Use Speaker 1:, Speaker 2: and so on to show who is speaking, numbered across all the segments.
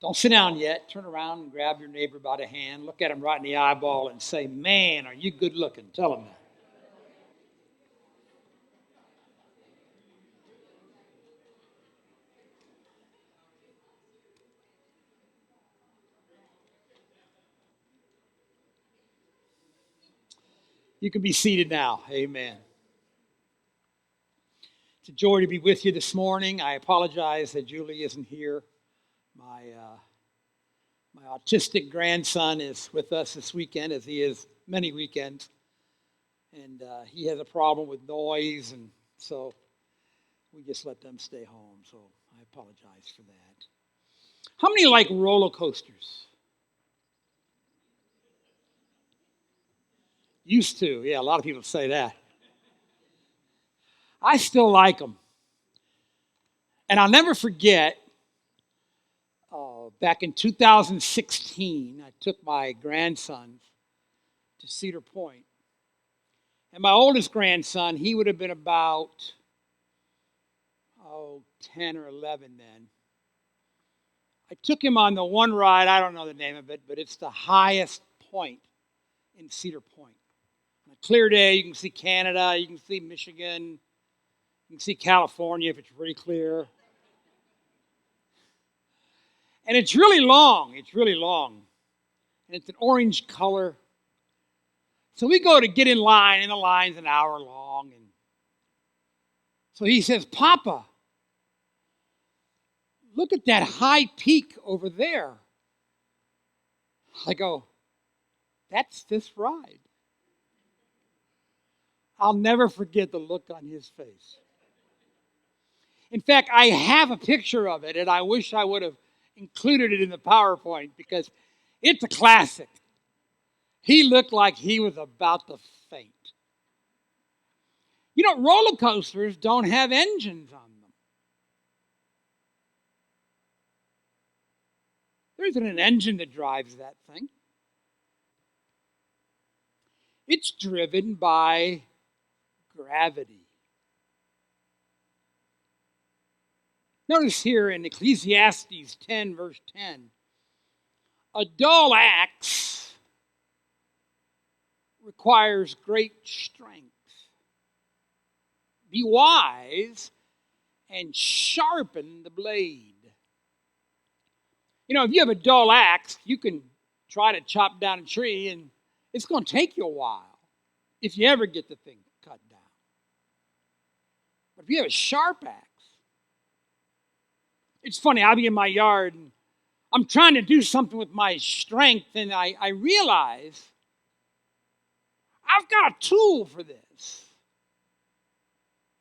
Speaker 1: Don't sit down yet. Turn around and grab your neighbor by the hand, look at him right in the eyeball, and say, "Man, are you good looking?" Tell him that. You can be seated now. Amen. It's a joy to be with you this morning. I apologize that Julie isn't here. My my autistic grandson is with us this weekend, as he is many weekends, and he has a problem with noise, and so we just let them stay home. So I apologize for that. How many like roller coasters? Used to, yeah. A lot of people say that. I still like them, and I'll never forget. Back in 2016, I took my grandsons to Cedar Point. And my oldest grandson, he would have been about, 10 or 11 then. I took him on the one ride, I don't know the name of it, but it's the highest point in Cedar Point. On a clear day, you can see Canada, you can see Michigan, you can see California if it's pretty clear. And it's really long, And it's an orange color. So we go to get in line, and the line's an hour long. And so he says, "Papa, look at that high peak over there." I go, "That's this ride." I'll never forget the look on his face. In fact, I have a picture of it, and I wish I would have included it in the PowerPoint because it's a classic. He looked like he was about to faint. You know, roller coasters don't have engines on them. There isn't an engine that drives that thing. It's driven by gravity. Notice here in Ecclesiastes 10, verse 10, a dull axe requires great strength. Be wise and sharpen the blade. You know, if you have a dull axe, you can try to chop down a tree, and it's going to take you a while if you ever get the thing cut down. But if you have a sharp axe, it's funny, I'll be in my yard, and I'm trying to do something with my strength, and I realize I've got a tool for this.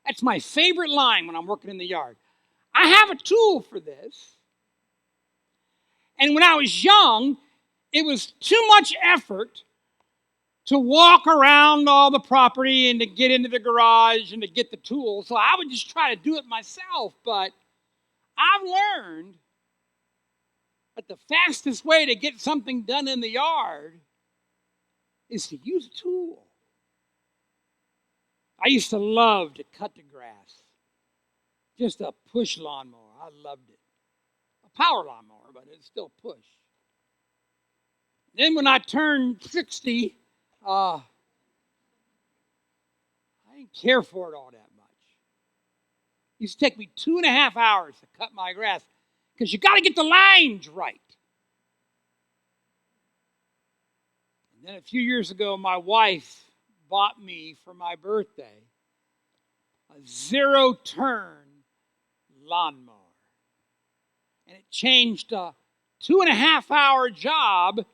Speaker 1: That's my favorite line when I'm working in the yard. I have a tool for this. And when I was young, it was too much effort to walk around all the property and to get into the garage and to get the tool. So I would just try to do it myself. But I've learned that the fastest way to get something done in the yard is to use a tool. I used to love to cut the grass. Just a push lawnmower. I loved it. A power lawnmower, but it's still push. Then when I turned 60, I didn't care for it all that much. It used to take me 2.5 hours to cut my grass because you got to get the lines right. And then a few years ago, my wife bought me for my birthday a zero-turn lawnmower. And it changed a 2.5-hour job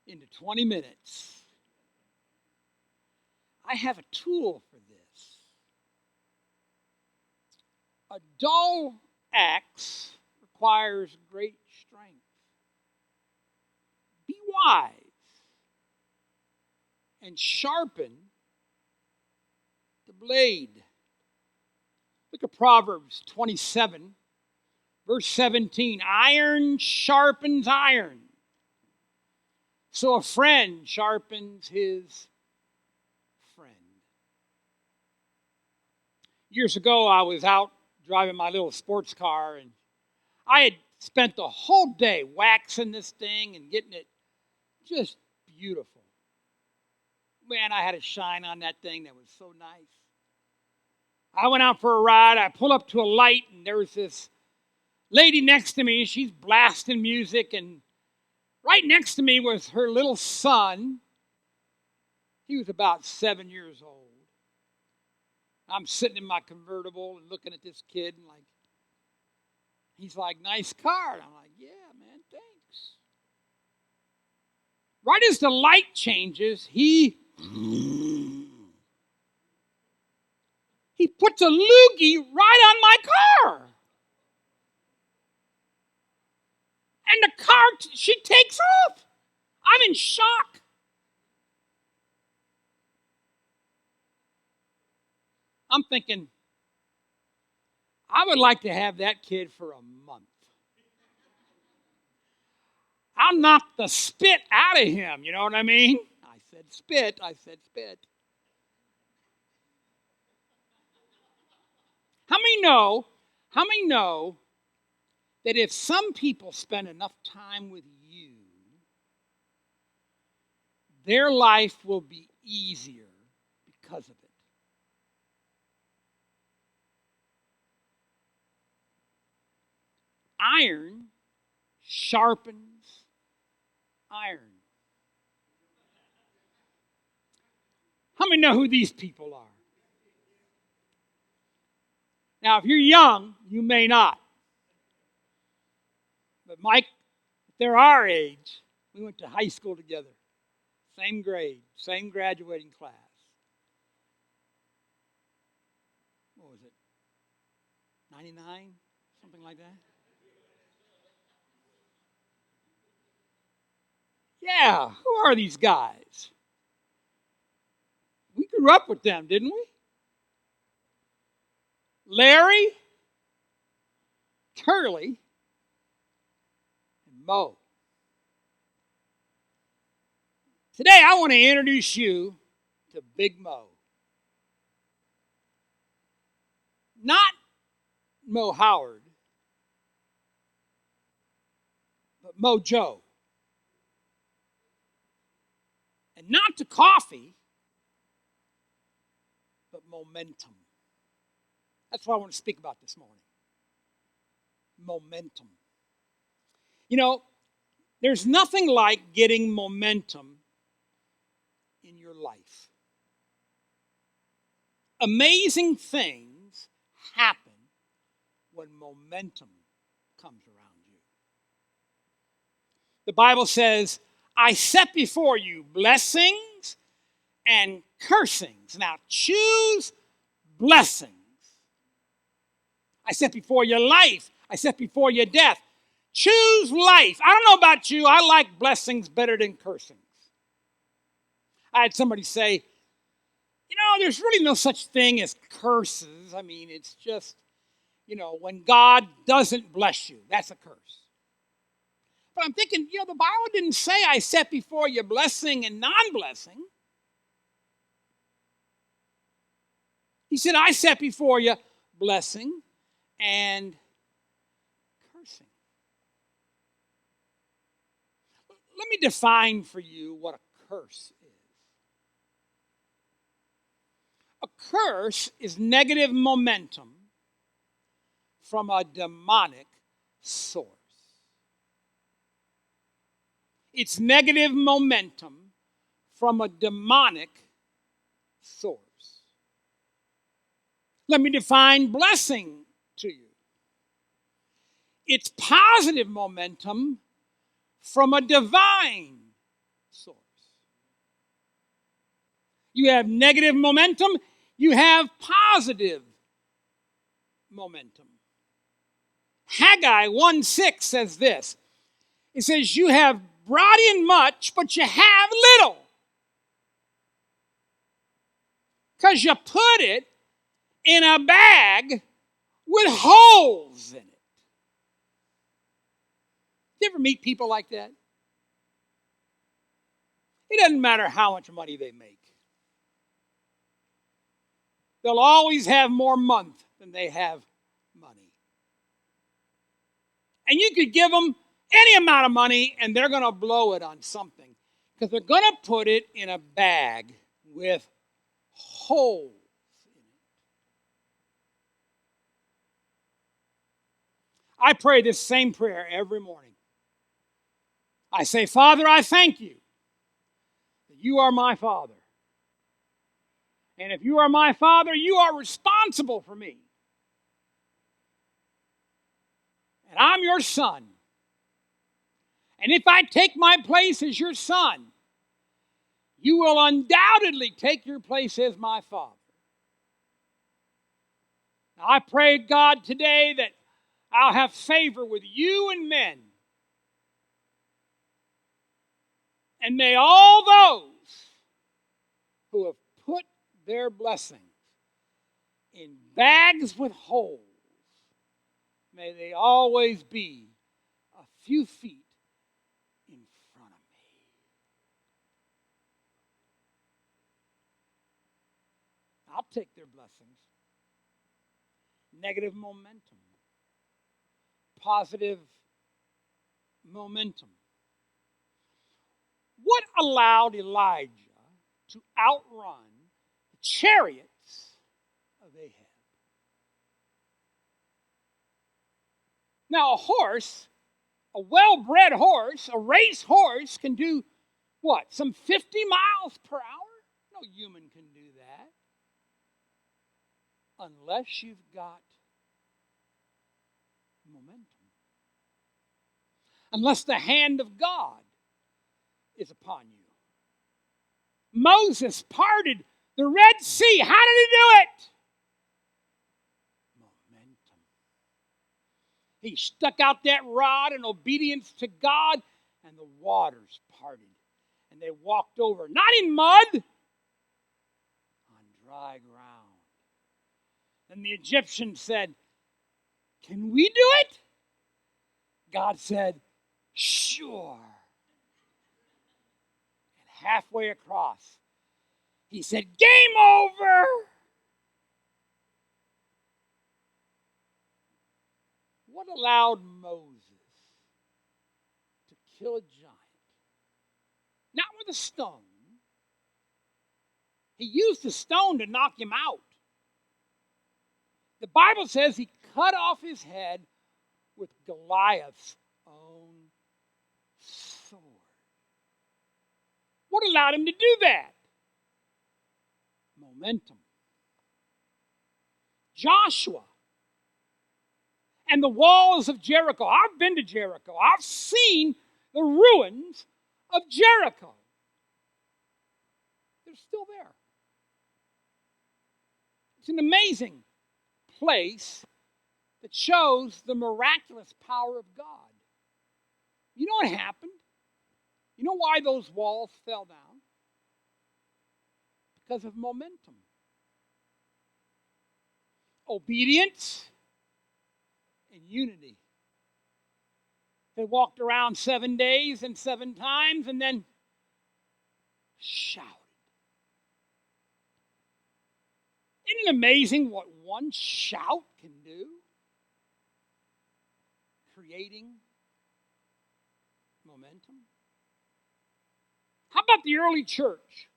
Speaker 1: into 20 minutes. I have a tool for this. A dull axe requires great strength. Be wise and sharpen the blade. Look at Proverbs 27, verse 17. Iron sharpens iron, so a friend sharpens his friend. Years ago, I was out driving my little sports car, and I had Spent the whole day waxing this thing and getting it just beautiful. Man, I had a shine on that thing that was so nice. I went out for a ride. I pull up to a light, and there was this lady next to me. She's blasting music, and right next to me was her little son. He was about 7 years old. I'm sitting in my convertible and looking at this kid, and he's like, nice car. And I'm like, yeah, man, thanks. Right as the light changes, he puts a loogie right on my car. And the car, she takes off. I'm in shock. I'm thinking, I would like to have that kid for a month. I'll knock the spit out of him, you know what I mean? I said spit. How many know that if some people spend enough time with you, their life will be easier because of it? Iron sharpens iron. How many know who these people are? Now, if you're young, you may not. But Mike, if they're our age, we went to high school together. Same grade, same graduating class. What was it? 99? Something like that? Yeah, who are these guys? We grew up with them, didn't we? Larry, Curly, and Mo. Today I want to introduce you to Big Mo. Not Mo Howard, but Mo Joe. And not to coffee, but momentum. That's what I want to speak about this morning. Momentum. You know, there's nothing like getting momentum in your life. Amazing things happen when momentum comes around you. The Bible says, I set before you blessings and cursings. Now choose blessings. I set before you life. I set before you death. Choose life. I don't know about you. I like blessings better than cursings. I had somebody say, there's really no such thing as curses. I mean, it's just, when God doesn't bless you, that's a curse. But I'm thinking, the Bible didn't say I set before you blessing and non-blessing. He said, I set before you blessing and cursing. Let me define for you what a curse is. A curse is negative momentum from a demonic source. It's negative momentum from a demonic source. Let me define blessing to you. It's positive momentum from a divine source. You have negative momentum, you have positive momentum. Haggai 1:6 says this. It says, you have brought in much, but you have little. Because you put it in a bag with holes in it. You ever meet people like that? It doesn't matter how much money they make. They'll always have more month than they have money. And you could give them any amount of money and they're going to blow it on something because they're going to put it in a bag with holes in it. I pray this same prayer every morning. I say, Father, I thank you that you are my Father. And if you are my Father, you are responsible for me. And I'm your son. And if I take my place as your son, you will undoubtedly take your place as my Father. Now, I pray, God, today that I'll have favor with you and men. And may all those who have put their blessings in bags with holes, may they always be a few feet in front of me. I'll take their blessings. Negative momentum, positive momentum. What allowed Elijah to outrun the chariots of Ahab? Now, a horse, a well-bred horse, a race horse can do what? Some 50 miles per hour? No human can do that. Unless you've got momentum. Unless the hand of God is upon you. Moses parted the Red Sea. How did he do it? Momentum. He stuck out that rod in obedience to God, and the waters parted. And they walked over, not in mud, on dry ground. And the Egyptians said, can we do it? God said, sure. And halfway across, he said, game over. What allowed Moses to kill a giant? Not with a stone. He used the stone to knock him out. The Bible says he cut off his head with Goliath's own sword. What allowed him to do that? Momentum. Joshua and the walls of Jericho. I've been to Jericho. I've seen the ruins of Jericho. They're still there. It's an amazing place that shows the miraculous power of God. You know what happened? You know why those walls fell down? Because of momentum. Obedience and unity. They walked around 7 days and 7 times and then shouted. Isn't it amazing what one shout can do? Creating momentum. How about the early church?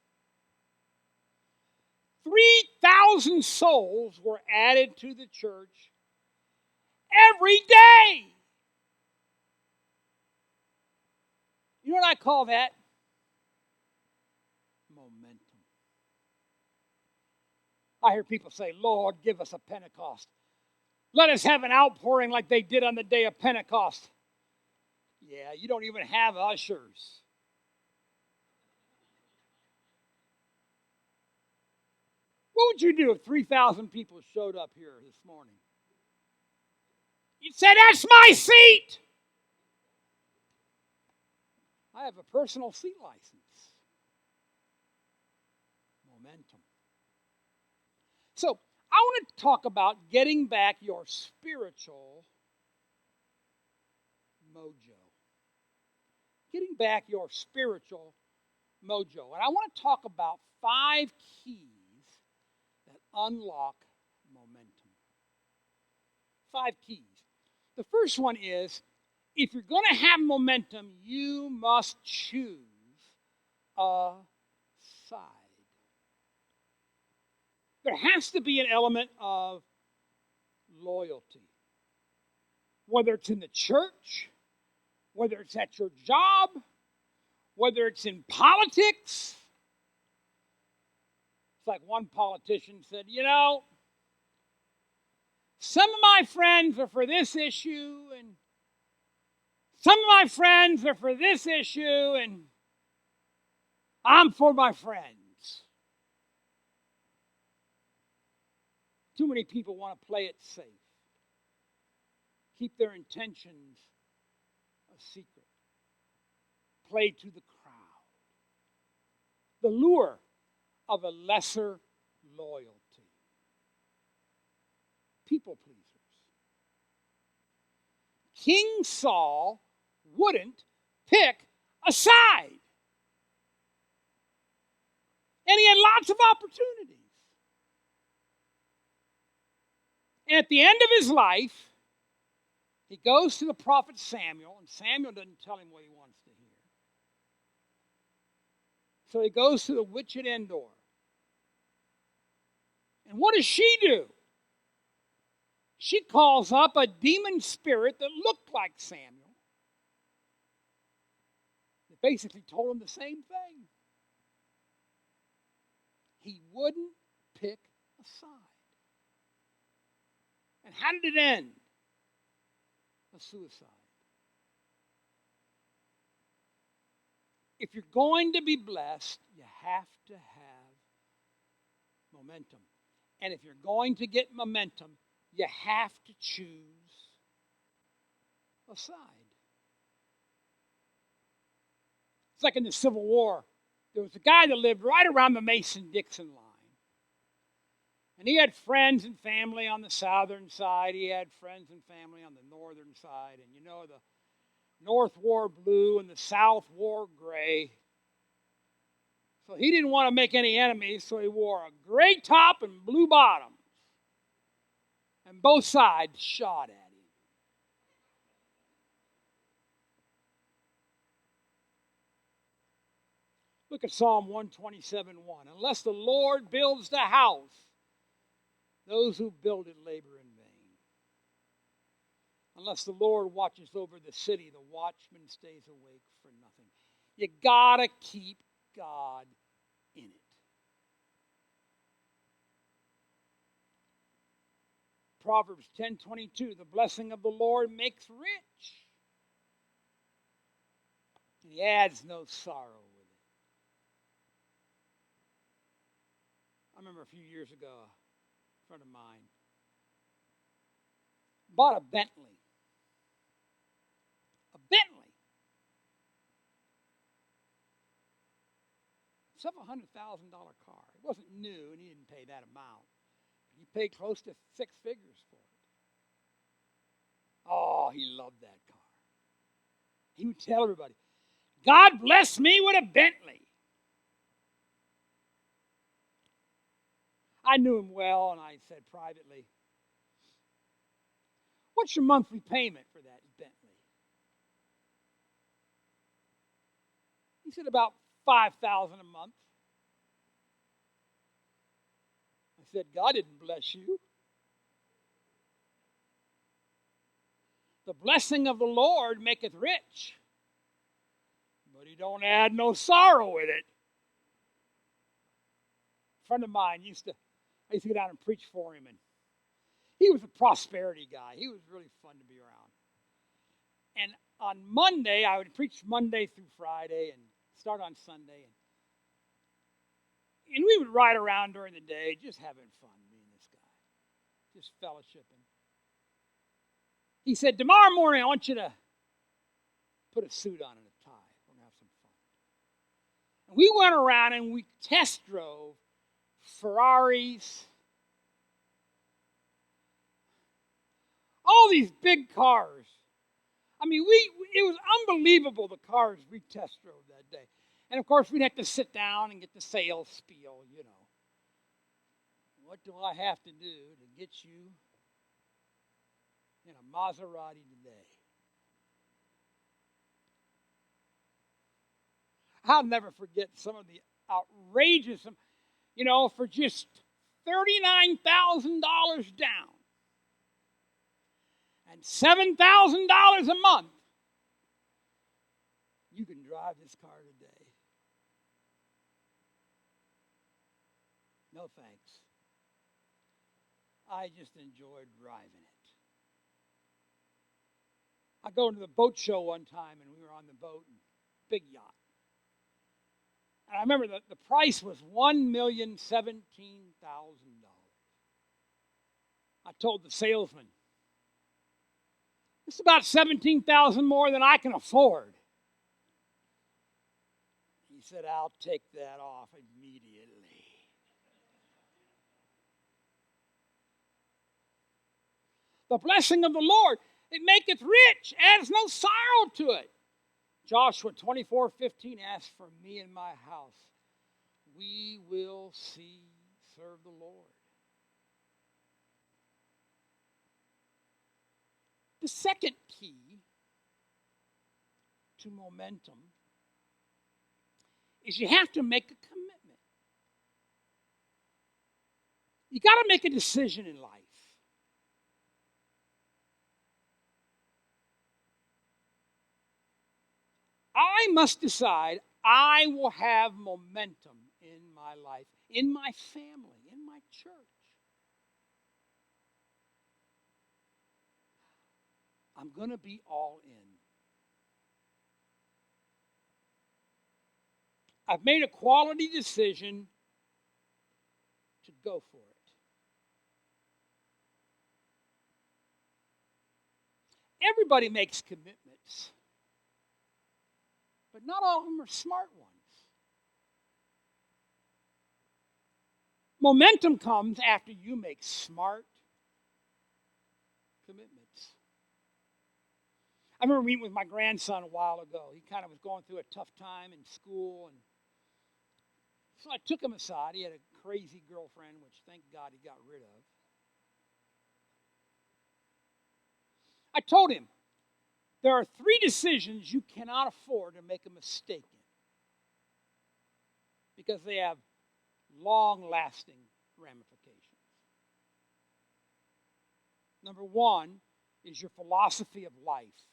Speaker 1: 3,000 souls were added to the church every day. You know what I call that? Momentum. I hear people say, Lord, give us a Pentecost. Let us have an outpouring like they did on the day of Pentecost. Yeah, you don't even have ushers. What would you do if 3,000 people showed up here this morning? You'd say, that's my seat. I have a personal seat license. Momentum. So, I want to talk about getting back your spiritual mojo. Getting back your spiritual mojo. And I want to talk about 5 keys that unlock momentum. 5 keys. The first one is if you're going to have momentum, you must choose a side. There has to be an element of loyalty. Whether it's in the church, whether it's at your job, whether it's in politics. It's like one politician said, some of my friends are for this issue, and some of my friends are for this issue, and I'm for my friends. Too many people want to play it safe. Keep their intentions a secret. Play to the crowd. The lure of a lesser loyalty. People pleasers. King Saul wouldn't pick a side. And he had lots of opportunities. And at the end of his life, he goes to the prophet Samuel, and Samuel doesn't tell him what he wants to hear. So he goes to the witch at Endor. And what does she do? She calls up a demon spirit that looked like Samuel. That basically told him the same thing. He wouldn't pick a side. And how did it end? A suicide. If you're going to be blessed, you have to have momentum. And if you're going to get momentum, you have to choose a side. It's like in the Civil War. There was a guy that lived right around the Mason-Dixon line. And he had friends and family on the southern side. He had friends and family on the northern side. And the North wore blue and the South wore gray. So he didn't want to make any enemies, so he wore a gray top and blue bottoms. And both sides shot at him. Look at Psalm 127:1. Unless the Lord builds the house, those who build it labor in vain. Unless the Lord watches over the city, the watchman stays awake for nothing. You gotta keep God in it. Proverbs 10:22, the blessing of the Lord makes rich, and he adds no sorrow with it. I remember a few years ago, a friend of mine bought a Bentley. A Bentley. $700,000 car. It wasn't new, and he didn't pay that amount. He paid close to six figures for it. Oh, he loved that car. He would tell everybody, God bless me with a Bentley. I knew him well, and I said privately, what's your monthly payment for that Bentley? He said about $5,000 a month. I said, God didn't bless you. The blessing of the Lord maketh rich, but he don't add no sorrow with it. A friend of mine I used to go down and preach for him, and he was a prosperity guy. He was really fun to be around. And on Monday, I would preach Monday through Friday and start on Sunday. And we would ride around during the day, just having fun, me and this guy, just fellowshipping. He said, tomorrow morning, I want you to put a suit on and a tie. We're going to have some fun. And we went around and we test drove Ferraris, all these big cars. I mean, it was unbelievable, the cars we test drove that day. And, of course, we'd have to sit down and get the sales spiel, What do I have to do to get you in a Maserati today? I'll never forget some of the outrageous, for just $39,000 down and $7,000 a month, you can drive this car today. No thanks. I just enjoyed driving it. I go to the boat show one time, and we were on the boat, big yacht. And I remember the price was $1,017,000. I told the salesman, "It's about $17,000 more than I can afford." He said, "I'll take that off immediately." The blessing of the Lord, it maketh rich, adds no sorrow to it. Joshua 24:15 asks, "For me and my house, we will serve the Lord." The second key to momentum is you have to make a commitment. You got to make a decision in life. I must decide I will have momentum in my life, in my family, in my church. I'm going to be all in. I've made a quality decision to go for it. Everybody makes commitments, but not all of them are smart ones. Momentum comes after you make smart commitments. I remember meeting with my grandson a while ago. He kind of was going through a tough time in school, and so I took him aside. He had a crazy girlfriend, which thank God he got rid of. I told him, there are 3 decisions you cannot afford to make a mistake in because they have long-lasting ramifications. Number 1 is your philosophy of life.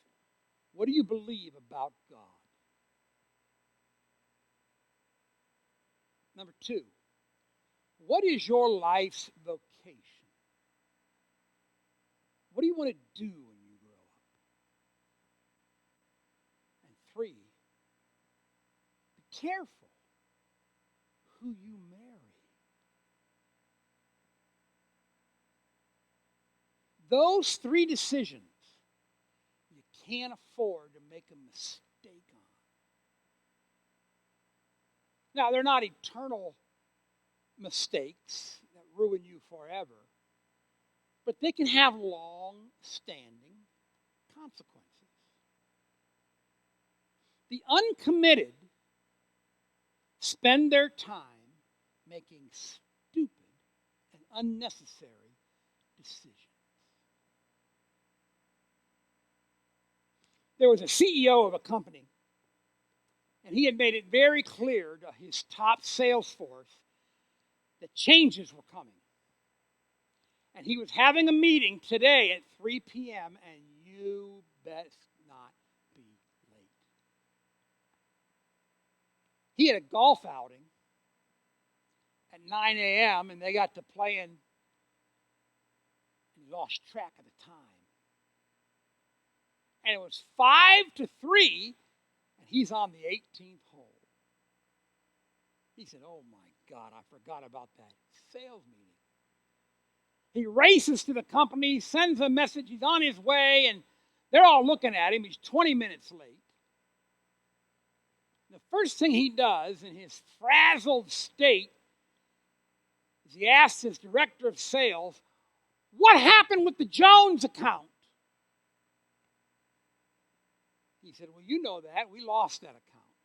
Speaker 1: What do you believe about God? Number 2, what is your life's vocation? What do you want to do when you grow up? And 3, be careful who you marry. Those 3 decisions you can't afford to make a mistake on. Now, they're not eternal mistakes that ruin you forever, but they can have long-standing consequences. The uncommitted spend their time making stupid and unnecessary decisions. There was a CEO of a company, and he had made it very clear to his top sales force that changes were coming. And he was having a meeting today at 3 p.m., and you best not be late. He had a golf outing at 9 a.m., and they got to playing, and he lost track of the time. And it was 5-3, and he's on the 18th hole. He said, "Oh my God, I forgot about that sales meeting." He races to the company, sends a message, he's on his way, and they're all looking at him. He's 20 minutes late. The first thing he does in his frazzled state is he asks his director of sales, "What happened with the Jones account?" He said, "Well, you know that. We lost that account.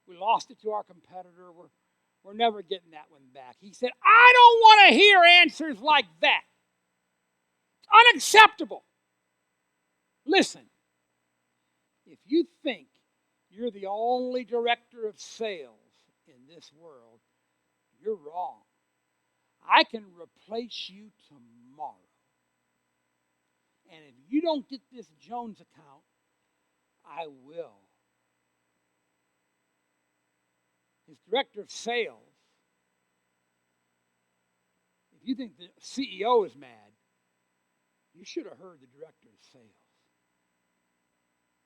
Speaker 1: We lost it to our competitor. We're never getting that one back." He said, "I don't want to hear answers like that. It's unacceptable. Listen, if you think you're the only director of sales in this world, you're wrong. I can replace you tomorrow. And if you don't get this Jones account, I will. His director of sales, if you think the CEO is mad, you should have heard the director of sales.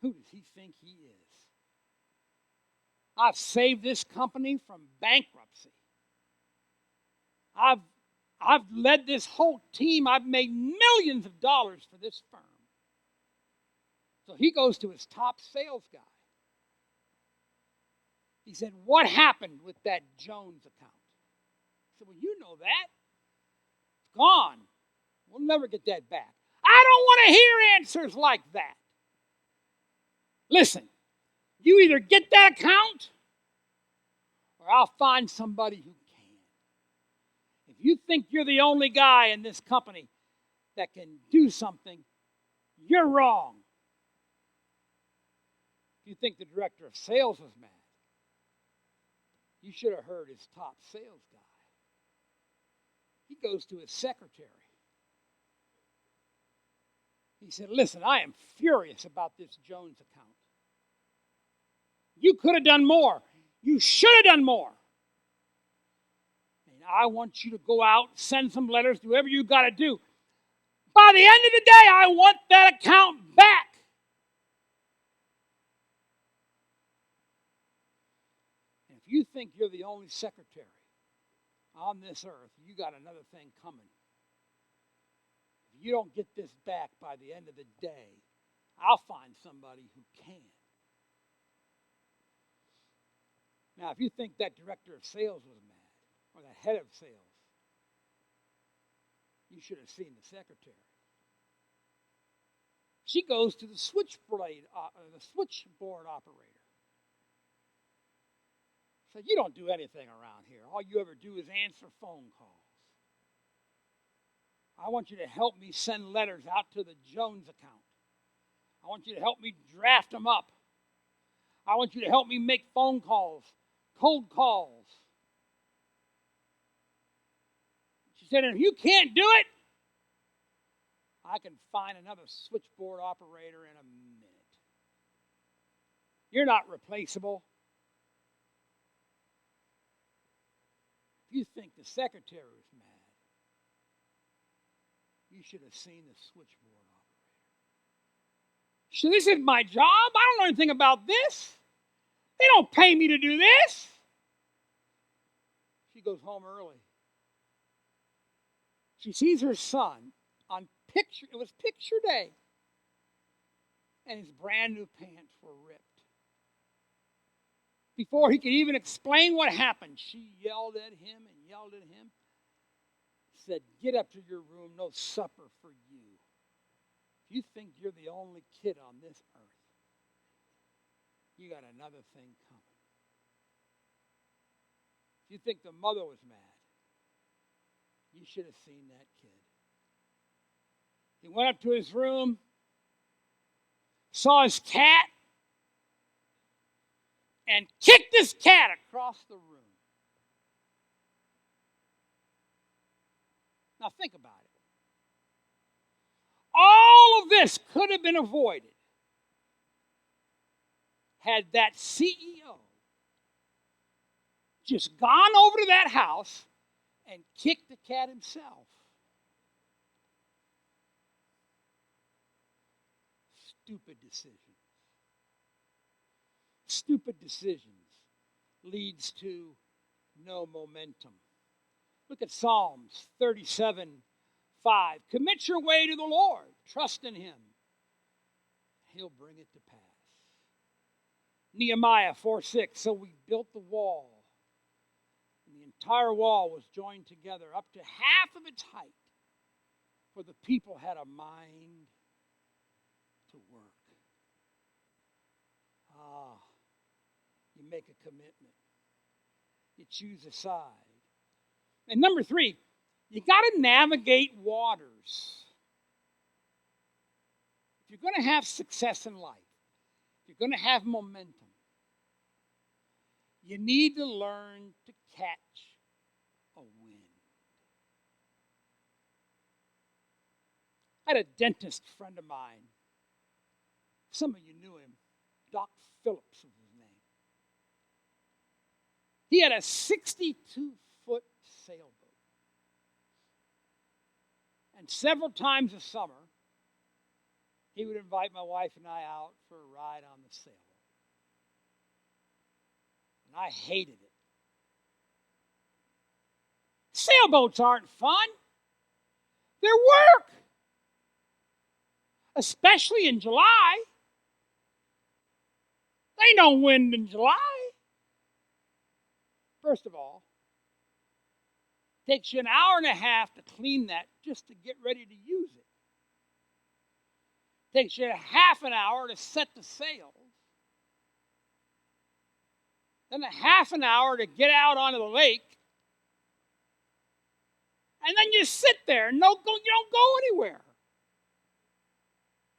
Speaker 1: Who does he think he is? I've saved this company from bankruptcy. I've led this whole team. I've made millions of dollars for this firm. So he goes to his top sales guy. He said, what happened with that Jones account? I said, well, you know that. It's gone. We'll never get that back. I don't want to hear answers like that. Listen, you either get that account or I'll find somebody who can. If you think you're the only guy in this company that can do something, you're wrong. If you think the director of sales was mad, you should have heard his top sales guy. He goes to his secretary. He said, listen, I am furious about this Jones account. You could have done more. You should have done more. And I want you to go out, send some letters, do whatever you got to do. By the end of the day, I want that account back. And if you think you're the only secretary on this earth, you got another thing coming. If you don't get this back by the end of the day, I'll find somebody who can. Now, if you think that director of sales was mad, or that head of sales, you should have seen the secretary. She goes to the switchboard operator. Said, you don't do anything around here. All you ever do is answer phone calls. I want you to help me send letters out to the Jones account. I want you to help me draft them up. I want you to help me make phone calls, cold calls. She said, if you can't do it, I can find another switchboard operator in a minute. You're not replaceable. If you think the secretary was mad, you should have seen the switchboard operator. So this is my job. I don't know anything about this. They don't pay me to do this. She goes home early. She sees her son on picture. It was picture day. And his brand new pants were ripped. Before he could even explain what happened, she yelled at him and yelled at him. Said, get up to your room, no supper for you. If you think you're the only kid on this earth, you got another thing coming. If you think the mother was mad, you should have seen that kid. He went up to his room, saw his cat, and kicked his cat across the room. Now think about it. All of this could have been avoided had that CEO just gone over to that house and kicked the cat himself. Stupid decisions. Stupid decisions leads to no momentum. Look at Psalms 37:5. Commit your way to the Lord. Trust in him. He'll bring it to pass. Nehemiah 4:6. So we built the wall. And the entire wall was joined together up to half of its height. For the people had a mind to work. You make a commitment. You choose a side. And number 3, you got to navigate waters. If you're going to have success in life, if you're going to have momentum, You need to learn to catch a wind. I had a dentist friend of mine. Some of you knew him. Doc Phillips was his name. He had a 62-foot sailboat. And several times a summer, he would invite my wife and I out for a ride on the sailboat. And I hated it. Sailboats aren't fun. They're work. Especially in July. There ain't no wind in July. First of all, it takes you an hour and a half to clean that just to get ready to use it. It takes you a half an hour to set the sails. Then a half an hour to get out onto the lake. And then you sit there and you don't go anywhere.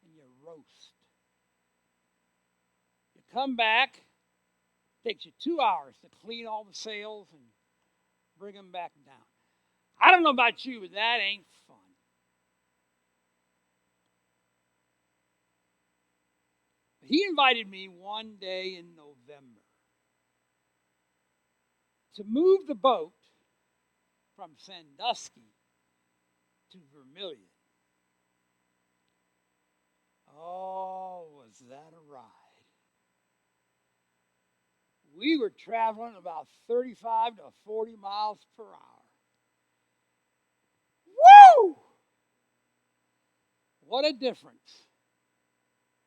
Speaker 1: And you roast. You come back. It takes you 2 hours to clean all the sails and bring them back down. I don't know about you, but that ain't fun. But he invited me one day in November to move the boat from Sandusky to Vermilion. Oh, was that a ride? We were traveling about 35 to 40 miles per hour. Woo! What a difference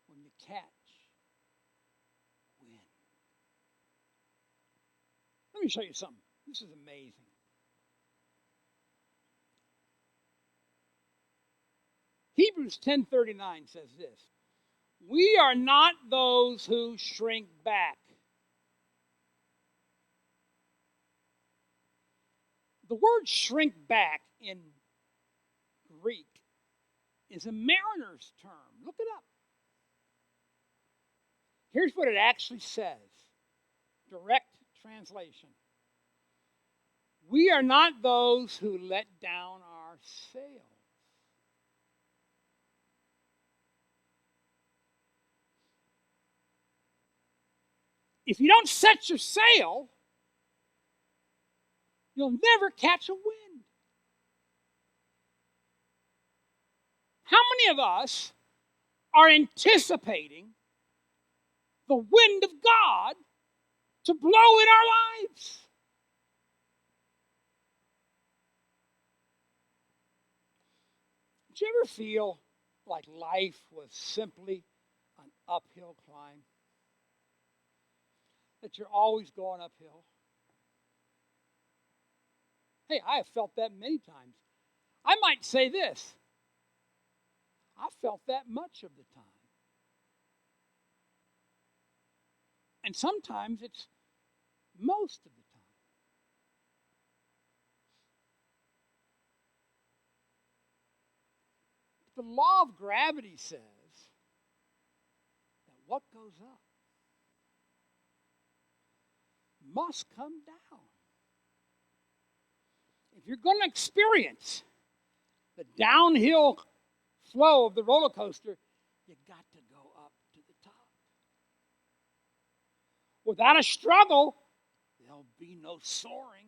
Speaker 1: when you catch wind. Let me show you something. This is amazing. Hebrews 10:39 says this. We are not those who shrink back. The word shrink back in Greek is a mariner's term. Look it up. Here's what it actually says. Direct translation. We are not those who let down our sails. If you don't set your sail, you'll never catch a wind. How many of us are anticipating the wind of God to blow in our lives? Did you ever feel like life was simply an uphill climb? That you're always going uphill? Hey, I have felt that many times. I might say this. I felt that much of the time. And sometimes it's most of the time. The law of gravity says that what goes up must come down. If you're going to experience the downhill flow of the roller coaster, you got to go up to the top. Without a struggle, there'll be no soaring.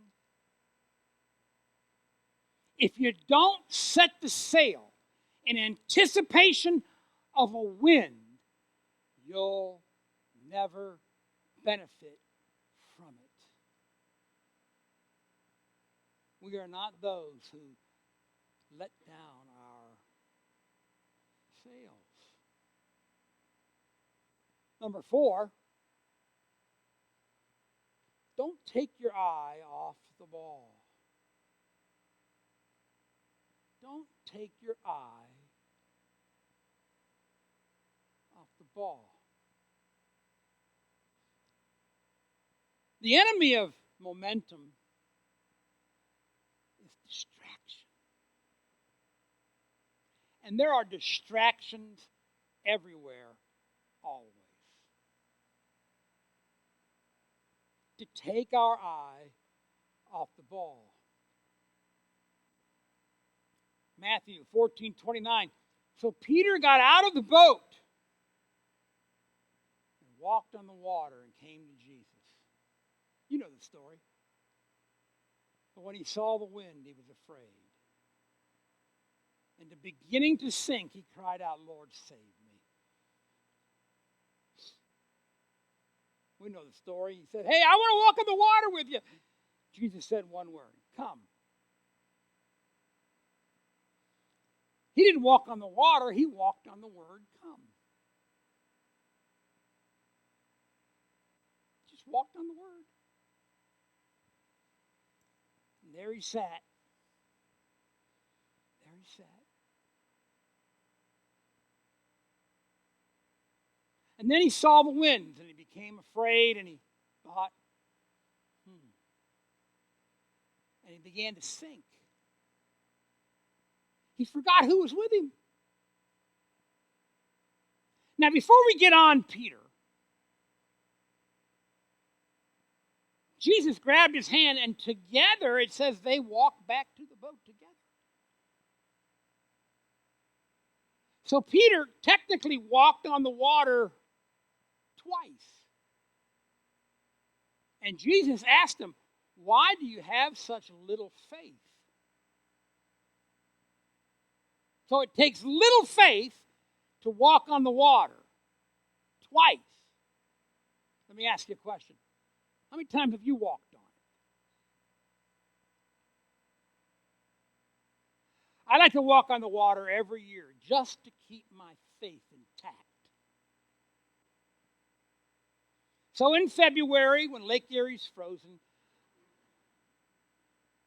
Speaker 1: If you don't set the sail in anticipation of a wind, you'll never benefit from it. We are not those who let down our sails. Number 4, don't take your eye off the ball. Don't take your eye off the ball. The enemy of momentum is distraction. And there are distractions everywhere, always. to take our eye off the ball. Matthew 14:29. So Peter got out of the boat and walked on the water and came to Jesus. You know the story. But when he saw the wind, he was afraid. And beginning to sink, he cried out, Lord, save me. We know the story. He said, hey, I want to walk on the water with you. Jesus said one word, come. He didn't walk on the water, he walked on the word, come. Just walked on the word. And there he sat. There he sat. And then he saw the winds, and he became afraid, and he thought, and he began to sink. He forgot who was with him. Now, before we get on Peter, Jesus grabbed his hand, and together, it says they walked back to the boat together. So Peter technically walked on the water twice. And Jesus asked him, why do you have such little faith? So it takes little faith to walk on the water twice. Let me ask you a question. How many times have you walked on it? I like to walk on the water every year just to keep my faith intact. So in February, when Lake Erie's frozen,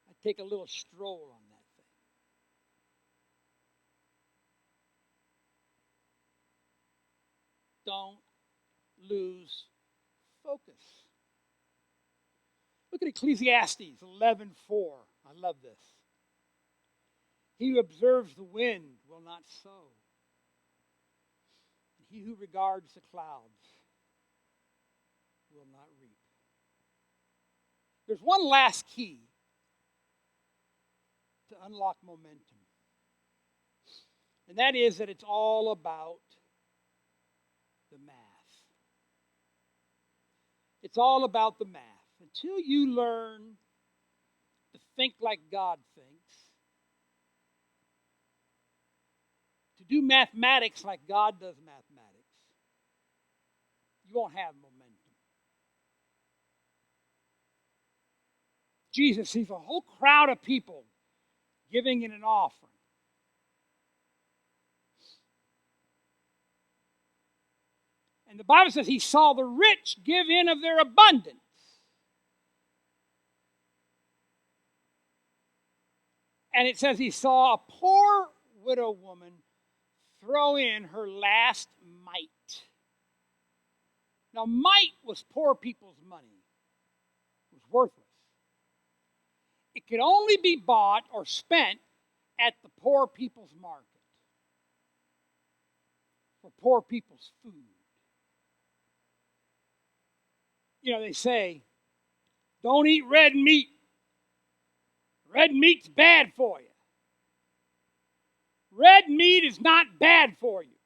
Speaker 1: I take a little stroll on that thing. Don't lose focus. Look at Ecclesiastes 11:4. I love this. He who observes the wind will not sow. And he who regards the clouds will not reap. There's one last key to unlock momentum. And that is that it's all about the math. It's all about the math. Until you learn to think like God thinks, to do mathematics like God does mathematics, you won't have momentum. Jesus sees a whole crowd of people giving in an offering. And the Bible says he saw the rich give in of their abundance. And it says he saw a poor widow woman throw in her last mite. Now, mite was poor people's money. It was worthless. It could only be bought or spent at the poor people's market for poor people's food. You know, they say, don't eat red meat. Red meat's bad for you. Red meat is not bad for you.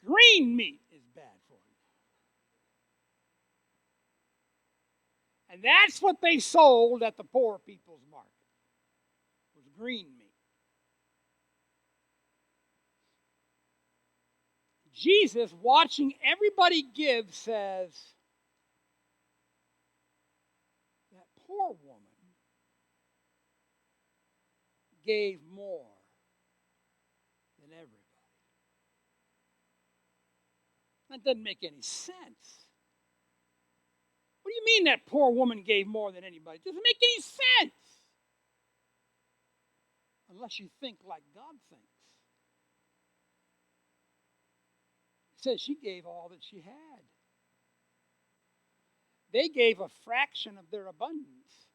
Speaker 1: Green meat is bad for you. And that's what they sold at the poor people's market. It was green meat. Jesus, watching everybody give, says, that poor woman gave more than everybody. That doesn't make any sense. What do you mean that poor woman gave more than anybody? It doesn't make any sense. Unless you think like God thinks. It says she gave all that she had. They gave a fraction of their abundance.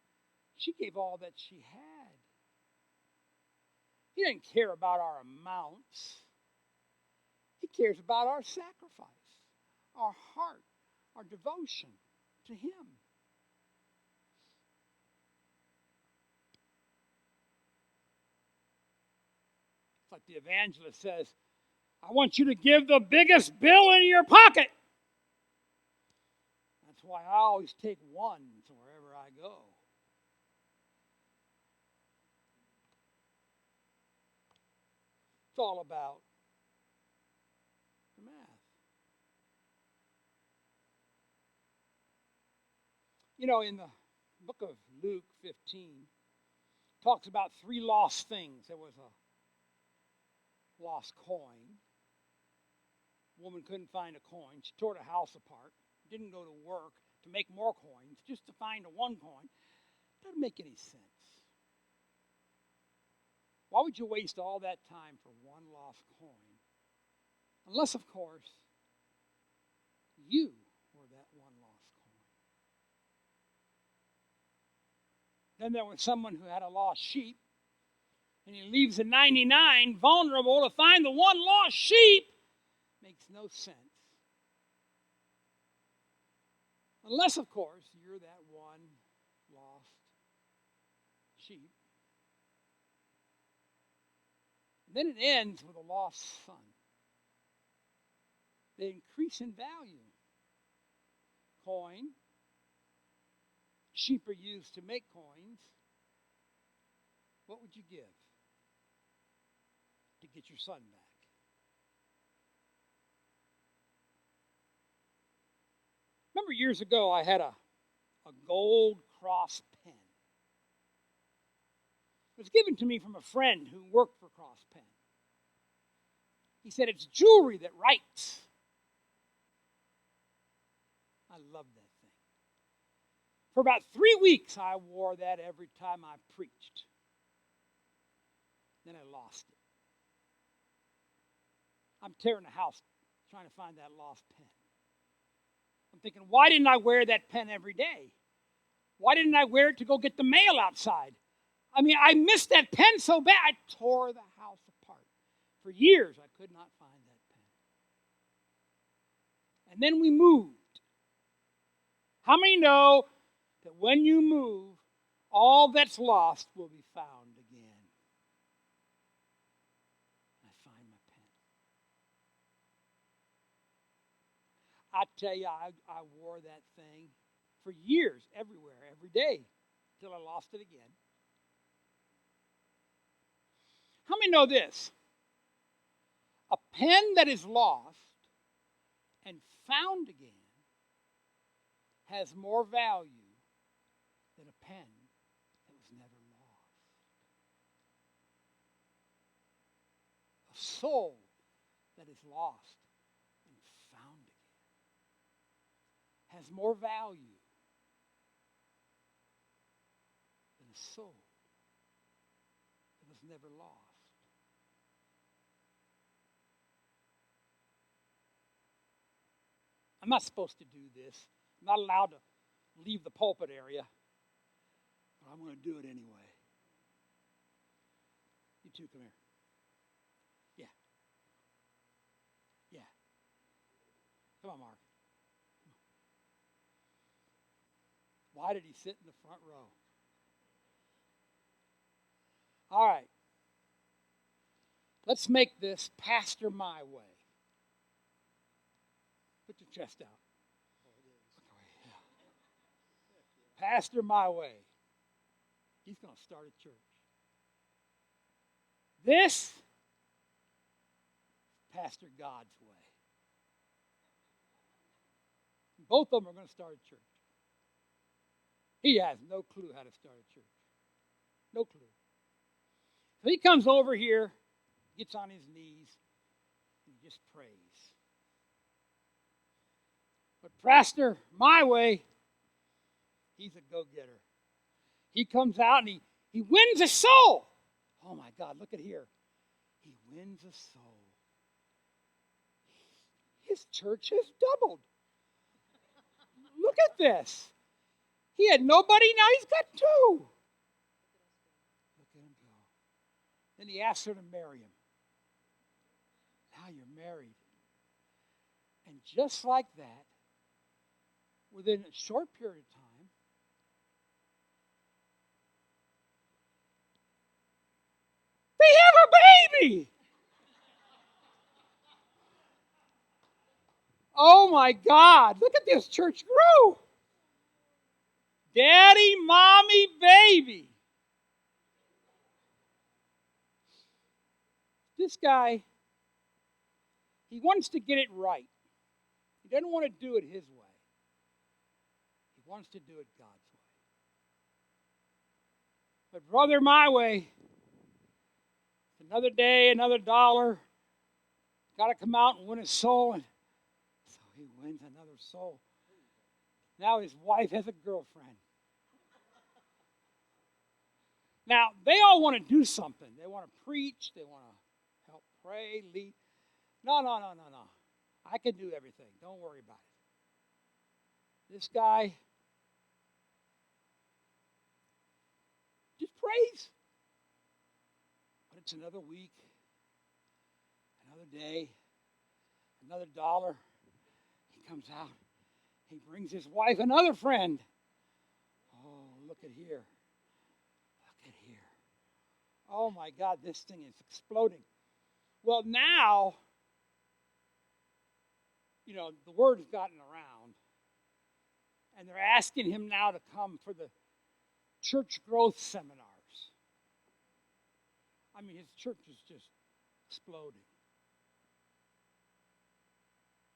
Speaker 1: She gave all that she had. He doesn't care about our amounts. He cares about our sacrifice, our heart, our devotion. to him. It's like the evangelist says, I want you to give the biggest bill in your pocket. That's why I always take one to wherever I go. It's all about the math. You know, in the book of Luke 15, talks about 3 lost things. There was a lost coin. A woman couldn't find a coin. She tore the house apart. Didn't go to work to make more coins, just to find a 1 coin. Doesn't make any sense. Why would you waste all that time for 1 lost coin? Unless, of course, you were that 1 lost coin. Then there was someone who had a lost sheep, and he leaves the 99 vulnerable to find the 1 lost sheep. Makes no sense. Unless, of course, you're that 1 lost sheep. And then it ends with a lost son. They increase in value. Coin. Sheep are used to make coins. What would you give to get your son back? Remember years ago I had a gold cross pen. It was given to me from a friend who worked for Cross Pen. He said, it's jewelry that writes. I love that thing. For about 3 weeks, I wore that every time I preached. Then I lost it. I'm tearing the house trying to find that lost pen. I'm thinking, why didn't I wear that pen every day? Why didn't I wear it to go get the mail outside? I mean, I missed that pen so bad, I tore the house apart. For years, I could not find that pen. And then we moved. How many know that when you move, all that's lost will be found again? I find my pen. I tell you, I wore that thing for years, everywhere, every day, till I lost it again. How many know this? A pen that is lost and found again has more value than a pen that was never lost. A soul that is lost and found again has more value than a soul that was never lost. I'm not supposed to do this. I'm not allowed to leave the pulpit area. But I'm going to do it anyway. You two, come here. Yeah. Yeah. Come on, Mark. Come on. Why did he sit in the front row? All right. Let's make this Pastor my way. Put your chest out. Pastor my way. He's going to start a church. This, Pastor God's way. Both of them are going to start a church. He has no clue how to start a church. No clue. So he comes over here, gets on his knees, and just prays. But Pastor my way, he's a go-getter. He comes out and he wins a soul. Oh my God, look at here. He wins a soul. His church has doubled. Look at this. He had nobody, now he's got 2. Look at him go. Then he asks her to marry him. Now you're married. And just like that, within a short period of time, they have a baby. Oh my God, look at this church grow. Daddy, mommy, baby. This guy, he wants to get it right. He doesn't want to do it his way. He wants to do it God's way. But brother, my way, another day, another dollar. Got to come out and win a soul. And so he wins another soul. Now his wife has a girlfriend. Now, they all want to do something. They want to preach. They want to help pray, lead. No. I can do everything. Don't worry about it. This guy just prays. But it's another week, another day, another dollar. He comes out. He brings his wife another friend. Oh, look at here. Look at here. Oh my God, this thing is exploding. Well, now, the word has gotten around. And they're asking him now to come for the church growth seminars. I mean, his church is just exploding.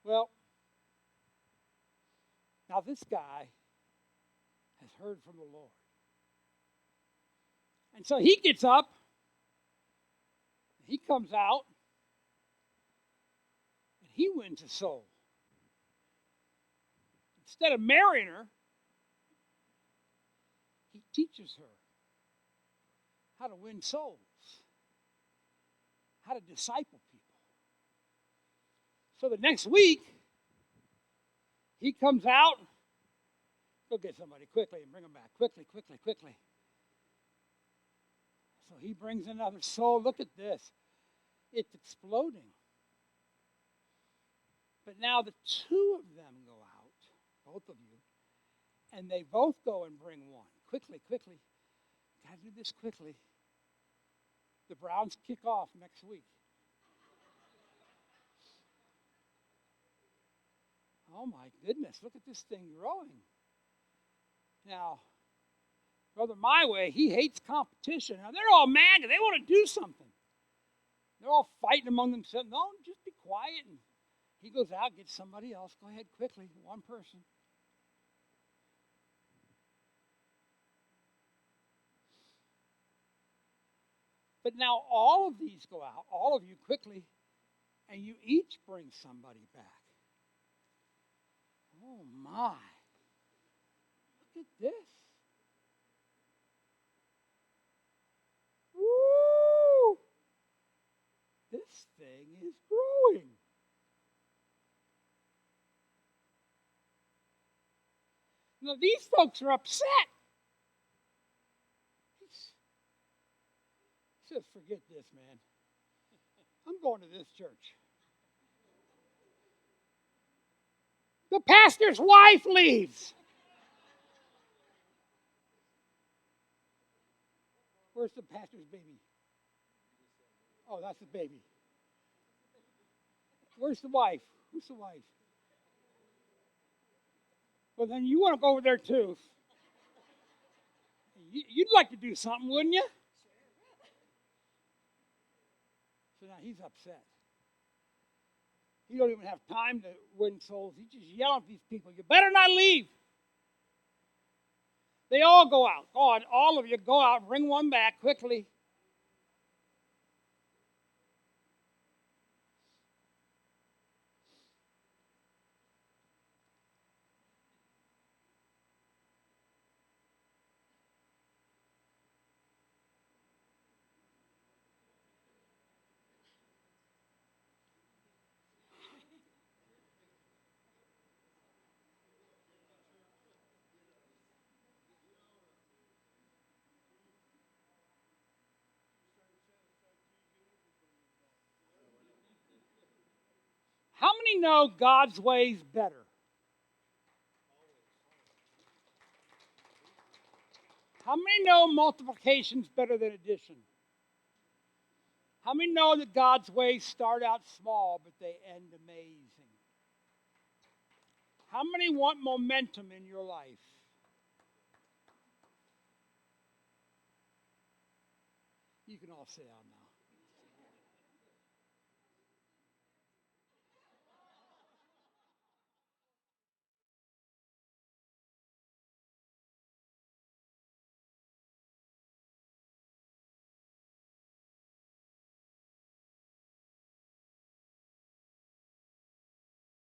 Speaker 1: Well, now this guy has heard from the Lord. And so he gets up, he comes out, and he wins a soul. Instead of marrying her, he teaches her how to win souls, how to disciple people. So the next week, he comes out. Go get somebody quickly and bring them back. Quickly. So he brings another soul. Look at this. It's exploding. But now the two of them go out, both of you, and they both go and bring one. Quickly. Gotta do this quickly. The Browns kick off next week. Oh my goodness, look at this thing growing. Now, Brother My Way, he hates competition. Now, they're all mad because they want to do something. They're all fighting among themselves. No, just be quiet. And he goes out, gets somebody else. Go ahead quickly, one person. But now all of these go out, all of you quickly, and you each bring somebody back. Oh my. Look at this. Woo! This thing is growing. Now these folks are upset. He says, forget this, man. I'm going to this church. The pastor's wife leaves. Where's the pastor's baby? Oh, that's the baby. Where's the wife? Who's the wife? Well, then you want to go over there too. You'd like to do something, wouldn't you? So now he's upset. He don't even have time to win souls. He's just yelling at these people, you better not leave. They all go out. Go on, all of you go out, bring one back quickly. How many know God's way is better? How many know multiplication's better than addition? How many know that God's ways start out small, but they end amazing? How many want momentum in your life? You can all sit down now.